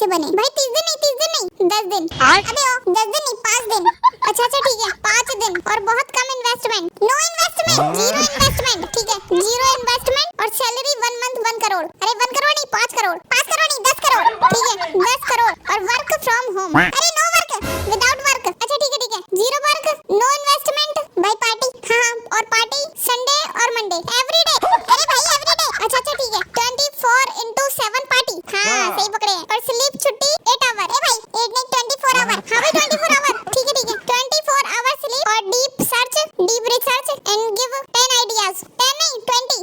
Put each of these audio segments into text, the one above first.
कैसे बने भाई? 30 दिन नहीं 10 दिन। अबे ओ 10 दिन नहीं 5 दिन। अच्छा ठीक है 5 दिन और बहुत कम investment. No investment, zero investment. ठीक है जीरो इन्वेस्टमेंट और सैलरी 1 मंथ 1 करोड़। अरे 1 करोड़ नहीं 5 करोड़। 5 करोड़ नहीं 10 करोड़। ठीक है 10 करोड़ और वर्क फ्रॉम होम। अरे नो वर्क, विदाउट वर्क। अच्छा ठीक है जीरो वर्क, नो इन्वेस्टमेंट भाई। पार्टी हाँ और पार्टी संडे और मंडे एवरीडे। अरे भाई एवरीडे। अच्छा ठीक है 24/7 पार्टी। हाँ सही पकड़े हैं। और स्लीप छुट्टी 8 आवर। ए भाई 8 नहीं 24 आवर। हाँ भाई 24 आवर। ठीक है 24 आवर स्लीप और deep search, deep research and give 10 ideas. 10 नहीं 20,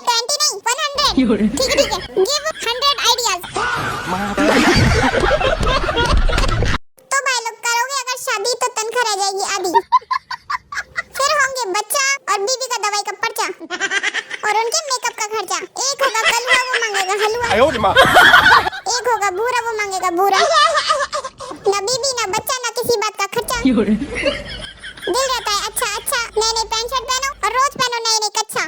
20 नहीं 100। ठीक है गिव 100 आइडियाज। तो भाई लोग करोगे अगर शादी तो तनख्वाह रह जाएगी आधी। फिर होंगे बच्चा और बीवी का दवाई का पर्चा और उनके मेकअप का खर्चा। एक होगा कलुआ वो मांगेगा हलवा। एक होगा बूरा वो मांगेगा बूरा। ना बीवी ना बच्चा ना किसी बात का खर्चा। दिल रहता है अच्छा नए पैंट शर्ट पहनो और रोज पहनो नए कच्छा।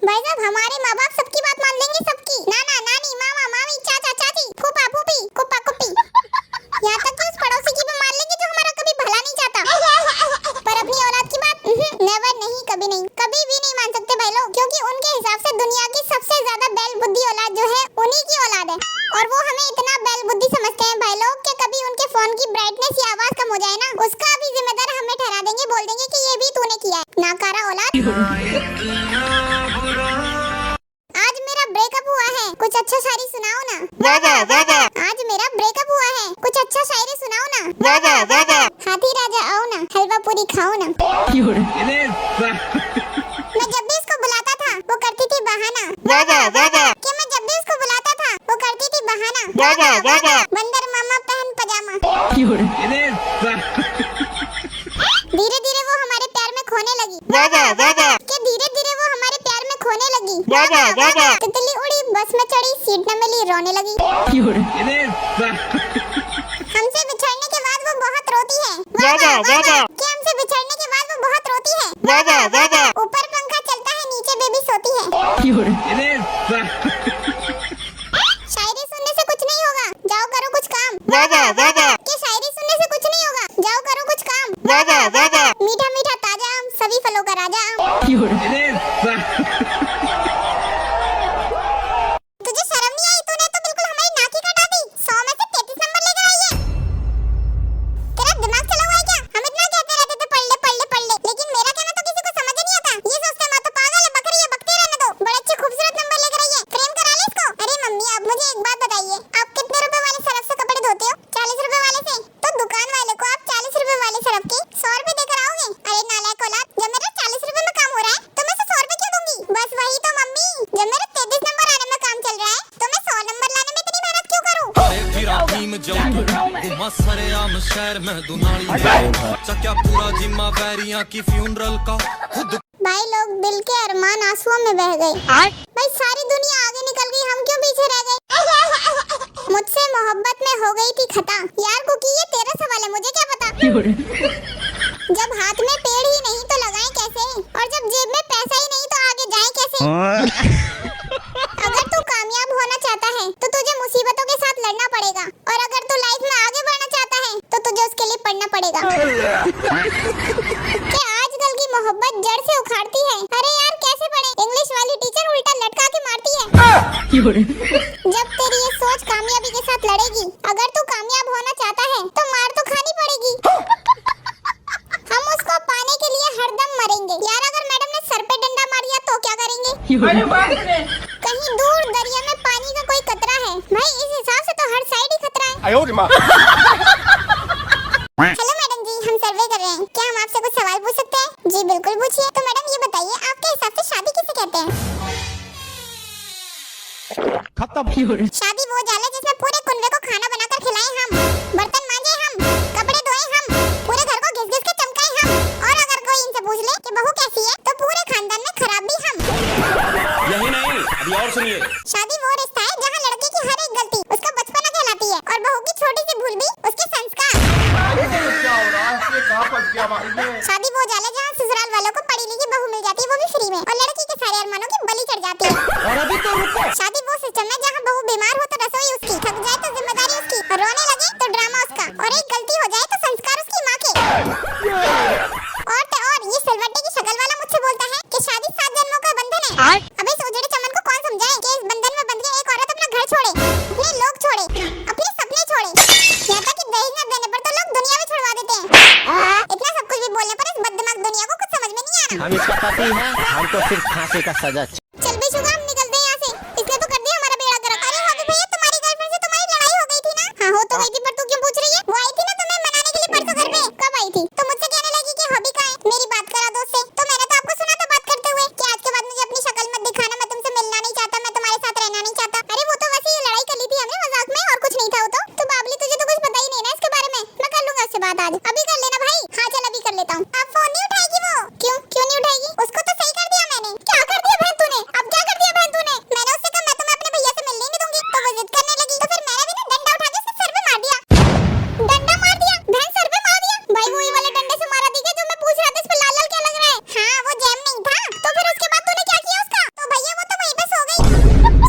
भाई साहब हमारे माँ बाप सबकी बात मान लेंगे, सबकी। नाना नानी मामा मामी चाचा चाची फूफा फूफी कुप्पा कुप्पी, यहाँ तक कि उस पड़ोसी की भी मान लेंगे जो हमारा कभी भला नहीं चाहता। पर अपनी औलाद की बात नेवर नहीं, कभी नहीं, कभी भी नहीं मान सकते भाई लोग। क्योंकि उनके हिसाब से दुनिया की सबसे ज्यादा बैल बुद्धि औलाद जो है उन्हीं की औलाद है। और वो हमें इतना बैल बुद्धि समझते हैं भाई लोग कि कभी उनके फोन की ब्राइटनेस या आवाज कम हो जाए ना, उसका भी जिम्मेदार हमें ठहरा देंगे। बोल देंगे कि ये भी तूने किया है नाकारा औलाद। आज मेरा ब्रेकअप हुआ है, कुछ अच्छा शायरी सुनाओ ना। वाह। आज मेरा ब्रेकअप हुआ है, कुछ अच्छा शायरी सुनाओ ना। वाह। हाथी राजा आओ ना, हलवा पूरी खाओ ना। मैं जब भी इसको बुलाता था वो करती थी बहाना। कि मैं जब भी उसको बुलाता था वो करती थी बहाना। बंदर मामा पहन पजामा। धीरे धीरे वो हमारे प्यार में खोने लगी। कि धीरे धीरे वो हमारे प्यार में खोने लगी। तितली उड़ी बस में चढ़ी सीट न मिली रोने लगी। हमसे बिछड़ने के बाद वो बहुत रोती है। कि हमसे बिछड़ने के बाद वो बहुत रोती है। ऊपर पंखा चलता है नीचे बेबी सोती है। शायरी सुनने से कुछ नहीं होगा जाओ करो कुछ काम। कि शायरी सुनने से कुछ नहीं होगा जाओ करो कुछ काम। मीठा मीठा ताजा आम सभी फलों का राजा आम। तुझे शर्म नहीं आई? तूने तो बिल्कुल हमारी नाक ही कटा दी। 100 में से 33 नंबर लेकर आई है। तेरा दिमाग चला हुआ है क्या? हम इतना कहते रहते थे पढ़ ले लेकिन मेरा कहना तो किसी को समझ ही नहीं आता। ये सोचते माँ तो पागल है, बकरी है, बकते रहने दो। बड़े अच्छे खूबसूरत नंबर लेकर आई है, प्रेम करा ले इसको। अरे मम्मी आप मुझे एक बात बताइए, आप कितने रुपए वाले सरफ से कपड़े धोते हो? 40 रुपए वाले से? तो दुकान वाले को आप 40 रुपए वाले सरफ के 100 रुपए देकर आओगे? अरे नालायक औलाद, जब मेरा 40 रुपए में काम हो रहा है तो मैं 100 रुपए क्यों दूंगी? बस वही तो मम्मी, जब मेरा 33 नंबर आने में काम चल रहा है तो मैं 100 नंबर लाने में इतनी मेहनत क्यों करूं? भाई लोग दिल के अरमान आंसुओं में बह गए। भाई सारी दुनिया आगे निकल गई, हम क्यों पीछे रह गए? मुझसे मोहब्बत में हो गई थी खता। यार कुकी ये तेरा सवाल है, मुझे क्या पता। जब हाथ में पेड़ ही नहीं तो लगाएं कैसे, और जब जेब में पैसा ही नहीं तो आगे जाएं कैसे? अगर तू कामयाब होना चाहता है तो तुझे मुसीबतों के साथ लड़ना पड़ेगा, और अगर तू लाइफ में आगे बढ़ना चाहता है तो तुझे उसके लिए पढ़ना पड़ेगा। कि आजकल की मोहब्बत जड़ से उखाड़ती है। अरे यार कैसे पढ़े? इंग्लिश वाली टीचर उल्टा लटका के मारती है। जब तेरी ये सोच कामयाबी के साथ लड़ेगी, अगर तू कामयाब होना चाहता है तो मार तो खानी पड़ेगी। हम उसको पाने के लिए हरदम मरेंगे। यार अगर मैडम ने सर पे डंडा मार दिया तो क्या करेंगे? कहीं दूर दरिया में पानी का कोई कतरा है भाई, इस हिसाब से तो हर साइड ही खतरा है। हेलो मैडम जी, हम सर्वे कर रहे हैं, क्या हम आपसे कुछ सवाल पूछ सकते हैं? जी बिल्कुल पूछिए। तो मैडम ये बताइए आपके हिसाब से शादी किसे कहते हैं? खत्म। शादी वो जाल है जिसमें पूरे कुनबे को खाना बनाकर खिलाएं हम, बर्तन मांजे हम, कपड़े धोए हम, पूरे घर को घिस घिस के चमकाएं हम, और अगर कोई इनसे पूछ ले कि बहू कैसी है तो पूरे खानदान में खराब भी हम। यही नहीं, अभी और सुनिए। शादी वो रिश्ता है जहाँ लड़के की हर एक गलती उसका बचपना कहलाती है, और बहू की छोटी सी भूल भी उसके संस्कार। शादी वो जाल है जहाँ ससुराल वालों को पढ़ी लिखी बहू मिल जाती है, वो भी फ्री में, और लड़की के सारे अरमानों की बलि चढ़ जाती है। और अभी तो रुको। शादी वो सिस्टम है जहाँ बहू बीमार हो तो रसोई उसकी, थक जाए तो जिम्मेदारी उसकी, और रोने लगे तो ड्रामा उसका, और एक गलती हो जाए तो संस्कार उसकी माँ के। और तो और ये सिलवट्टे की शक्ल वाला मुझसे बोलता है कि शादी 7 जन्मों का बंधन है। अबे इस उजड़े चमन को कौन समझाए कि इस बंधन में बंध के एक औरत अपना घर छोड़े, अपने लोग छोड़े, अपने सपने छोड़े, यहाँ तक कि दहेज न देने पर तो लोग दुनिया भी छुड़वा देते हैं। इतना सब कुछ भी बोलने पर इस बददिमाग दुनिया को कुछ समझ में नहीं आ रहा। हम इसका पति हैं, हमको सिर्फ फांसी का सजा। चल बे शुगा, हम निकलते हैं यहाँ से। इसने तो कर दिया हमारा बेड़ा गर्क। अरे हॉबी भैया, तुम्हारी गर्लफ्रेंड से तुम्हारी लड़ाई हो गई थी ना? हाँ हो तो गई थी, पर तू क्यों पूछ रही है? वो आई थी ना तुम्हें मनाने के लिए परसों घर पे। कब आई थी? तो मुझसे कहने लगी कि हॉबी कहाँ है, मेरी बात करा दो उससे। तो मैंने तो आपको सुना था बात करते हुए कि आज के बाद मुझे अपनी शक्ल मत दिखाना, मैं तुमसे मिलना नहीं चाहता, मैं तुम्हारे साथ रहना नहीं चाहता। अरे वो तो वैसे ही लड़ाई कर ली थी हमने मजाक में, और कुछ नहीं था वो तो बाबली तुझे तो कुछ पता ही नहीं ना इसके बारे में। मैं कर लूंगा उससे बात आज। अभी कर लेना भाई। हाँ चल अभी कर लेता हूँ। अब फोन नहीं उठाएगी वो? क्यों नहीं उठाएगी? उसको तो सही कर दिया मैंने। क्या कर दिया बहन तूने? अब क्या कर दिया बहन तूने? मैंने उससे कहा मैं तुम्हें अपने भैया से मिलने नहीं दूंगी, तो वो जिद करने लगी, तो फिर मैंने भी ना डंडा उठा के उसके सर पे मार दिया। डंडा मार दिया? बहन सर पे मार दिया? भाई वही वाले डंडे से मारा दिखा जो मैं पूछ रहा था, इस पे लाल लाल क्या लग रहा है? हाँ वो जैम नहीं था। तो फिर उसके बाद तूने क्या किया उसका? तो भैया वो तो वहीं पे सो गई।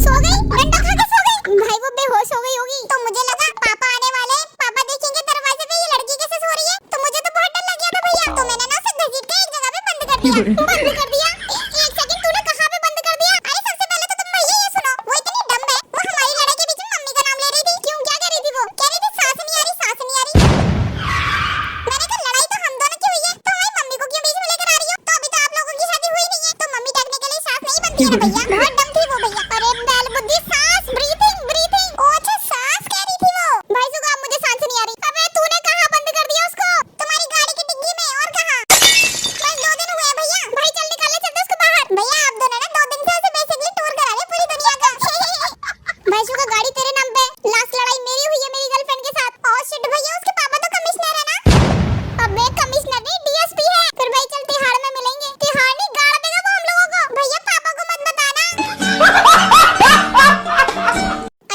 सो गई? डंडा खा के सो गई? भाई वो बेहोश हो गई होगी। तो मुझे लगा पापा आने वाले हैं, पापा देखेंगे दरवाजे पे ये लड़की कैसे सो रही है, तो मुझे तो बहुत डर लग गया था भैया। तो मैंने ना उसे घसीट के एक जगह पे बंद कर दिया। बंद कर दिया? एक सेकंड, तूने कहाँ पे बंद कर दिया? अरे सबसे पहले तो तुम भैया ये सुनो, वो इतनी डम है, वो हमारी लड़ाई के बीच में मम्मी का नाम ले रही थी। क्यों, क्या कह रही थी वो? कह रही थी सांस नहीं आ रही, सांस नहीं आ रही। मैंने कहा लड़ाई तो हम दोनों की हुई है, तो हमारी मम्मी को क्यों बीच में लेकर आ रही हो? तो अभी तो आप लोगों की शादी हुई नहीं है, तो मम्मी टेक्निकली सांस नहीं बनती है ना भैया। बहुत डम थी वो भैया। अरे बैल बुद्धि, सांस, ब्रीथिंग ब्रीथिंग। ओ अच्छा सांस कह रही थी वो। भाई सुगा, मुझे सांस नहीं आ रही। अबे तूने कहाँ बंद कर दिया उसको? तुम्हारी गाड़ी की डिग्गी में, और कहाँ? बस 2 दिन हुए हैं भैया। भाई चल निकाले, चलते उसको बाहर। भैया आप दोनों ना 2 दिन से उसे बेसिकली टूर करा रहे पूरी दुनिया का। भाई सुगा, गाड़ी तेरे नाम पे। लास्ट लड़ाई मेरी हुई है मेरी गर्लफ्रेंड के साथ। और शिट भैया, उसके पापा तो कमिश्नर है ना? अबे कमिश्नर नहीं, डीएसपी है। फिर भाई चल तिहाड़ में मिलेंगे। तिहाड़ नहीं, गाड़ देगा वो हम लोगों को। भैया पापा को मत बताना।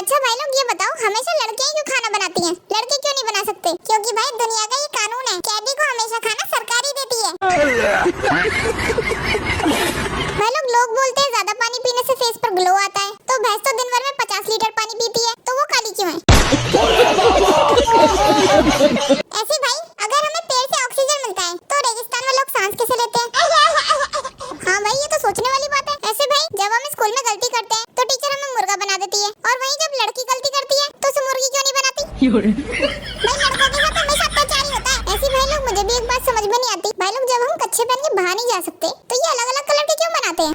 अच्छा भाई लोग ये बताओ, हमेशा लड़कियां क्यों खाना बनाती हैं? लड़के क्यों नहीं बना सकते? क्योंकि भाई दुनिया का ये कानून है, कैदी को हमेशा खाना सरकार ही देती है। भाई लोग बोलते हैं ज्यादा पानी पीने से फेस पर ग्लो आता है, तो भैंस तो दिन भर में 50 लीटर पानी पीती है, तो वो काली क्यों है? ऐसे भाई अगर हमें पेड़ से ऑक्सीजन मिलता है, तो रेगिस्तान में लोग सांस कैसे लेते हैं? हाँ भाई ये तो सोचने वाली बात है। ऐसे भाई जब हम स्कूल में गलती करते हैं, तो टीचर हमें मुर्गा बना देती है, और वहीं जब लड़की गलती करती है, तो उसे मुर्गी क्यों नहीं बनाती? भाई लड़कों के साथ हमेशा अत्याचार ही होता है। ऐसे भाई लोग मुझे भी एक बात समझ में नहीं आती। भाई लोग जब हम कच्छे पहन के बाहर नहीं जा सकते, तो ये अलग अलग कलर के क्यों बनाते हैं?